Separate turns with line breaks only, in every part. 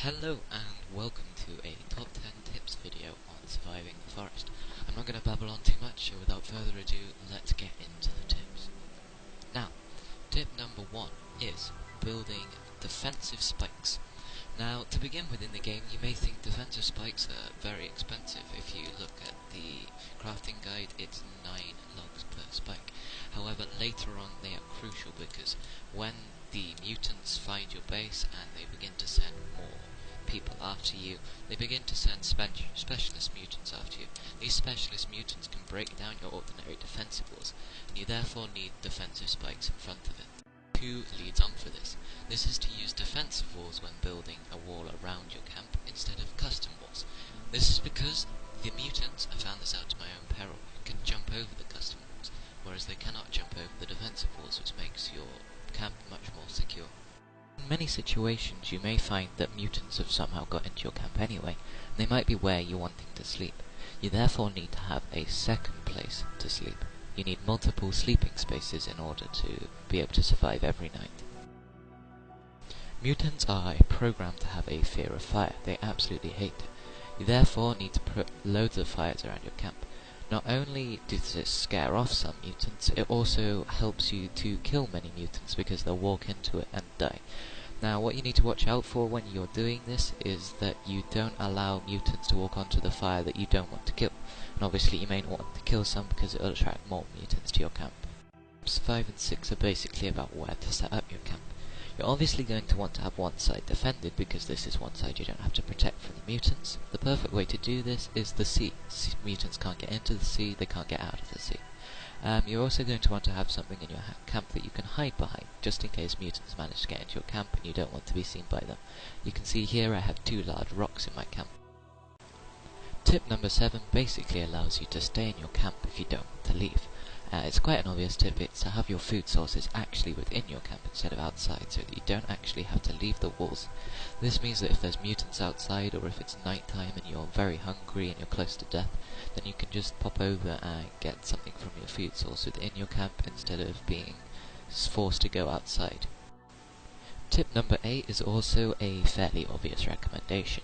Hello and welcome to a top 10 tips video on surviving the forest. I'm not going to babble on too much, so without further ado, let's get into the tips. Now, tip number 1 is building defensive spikes. Now, to begin with in the game, you may think defensive spikes are very expensive. If you look at the crafting guide, it's 9 logs per spike. However, later on they are crucial because when the mutants find your base and they begin to send more people after you, they begin to send specialist mutants after you. These specialist mutants can break down your ordinary defensive walls, and you therefore need defensive spikes in front of it. 2 leads on for this. This is to use defensive walls when building a wall around your camp instead of custom walls. This is because the mutants, I found this out to my own peril, can jump over the custom walls, whereas they cannot jump over the defensive walls, which makes your camp much more secure. In many situations you may find that mutants have somehow got into your camp anyway, and they might be where you're wanting to sleep. You therefore need to have a second place to sleep. You need multiple sleeping spaces in order to be able to survive every night. Mutants are programmed to have a fear of fire. They absolutely hate it. You therefore need to put loads of fires around your camp. Not only does this scare off some mutants, it also helps you to kill many mutants because they'll walk into it and die. Now, what you need to watch out for when you're doing this is that you don't allow mutants to walk onto the fire that you don't want to kill. And obviously you may not want to kill some because it'll attract more mutants to your camp. Tips 5 and 6 are basically about where to set up your camp. You're obviously going to want to have one side defended because this is one side you don't have to protect from the mutants. The perfect way to do this is the sea. Mutants can't get into the sea, they can't get out of the sea. You're also going to want to have something in your camp that you can hide behind, just in case mutants manage to get into your camp and you don't want to be seen by them. You can see here I have 2 large rocks in my camp. Tip number 7 basically allows you to stay in your camp if you don't want to leave. It's quite an obvious tip. It's to have your food sources actually within your camp instead of outside, so that you don't actually have to leave the walls. This means that if there's mutants outside, or if it's night time and you're very hungry and you're close to death, then you can just pop over and get something from your food source within your camp instead of being forced to go outside. Tip number 8 is also a fairly obvious recommendation.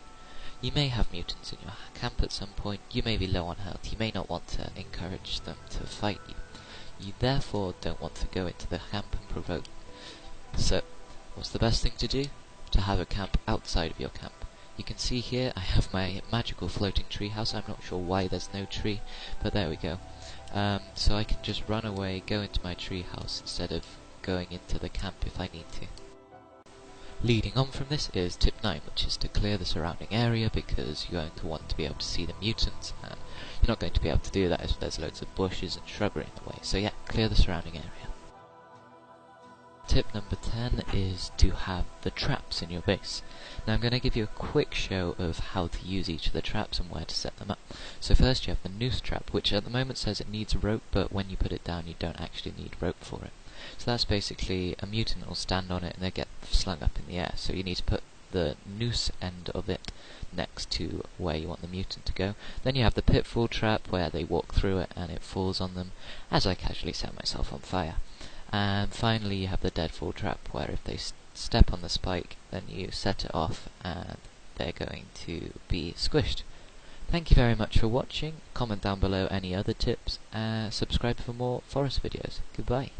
You may have mutants in your camp at some point, you may be low on health, you may not want to encourage them to fight you. You therefore don't want to go into the camp and provoke. So, what's the best thing to do? To have a camp outside of your camp. You can see here I have my magical floating treehouse. I'm not sure why there's no tree, but there we go. So I can just run away, go into my treehouse instead of going into the camp if I need to. Leading on from this is tip 9, which is to clear the surrounding area because you're going to want to be able to see the mutants, and you're not going to be able to do that if there's loads of bushes and shrubbery in the way. So yeah, clear the surrounding area. Tip number 10 is to have the traps in your base. Now I'm going to give you a quick show of how to use each of the traps and where to set them up. So first you have the noose trap, which at the moment says it needs rope, but when you put it down you don't actually need rope for it. So that's basically a mutant will stand on it and they get slung up in the air. So you need to put the noose end of it next to where you want the mutant to go. Then you have the pitfall trap where they walk through it and it falls on them, as I casually set myself on fire. And finally you have the deadfall trap where if they step on the spike then you set it off and they're going to be squished. Thank you very much for watching. Comment down below any other tips, subscribe for more forest videos. Goodbye.